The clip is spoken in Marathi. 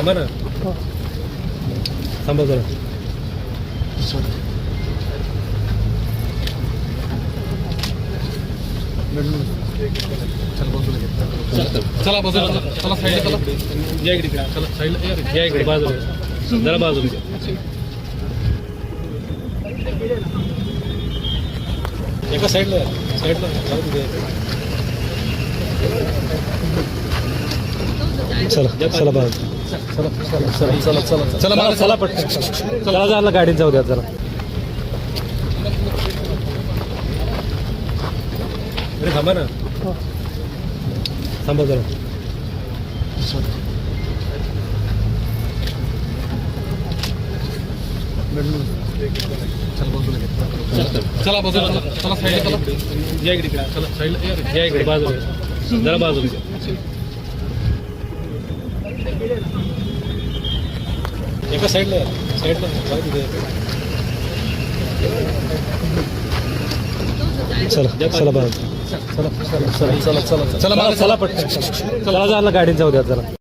थांबा ना, थांबा जरा. चला बाजूला चला साईडला चला या इकडे चला साईडला या इकडे बाजूला, जरा बाजूला. एका साईडला साईडला चला चला बाजू. चला चला चला चला चला चला मला चला पटकन. चला झालं, गाडीत जाऊ द्या जरा. अरे थांबा ना, थांबा जरा. चला बाजूला चला साईडला चला या इकडे चला साईडला या इकडे बाजूला, जरा बाजूला. एका साईडला साईडला चला चला बाजू. चला चला चला चला चला चला मला चला पटकन. चला झालं, गाडीत जाऊ द्या जरा.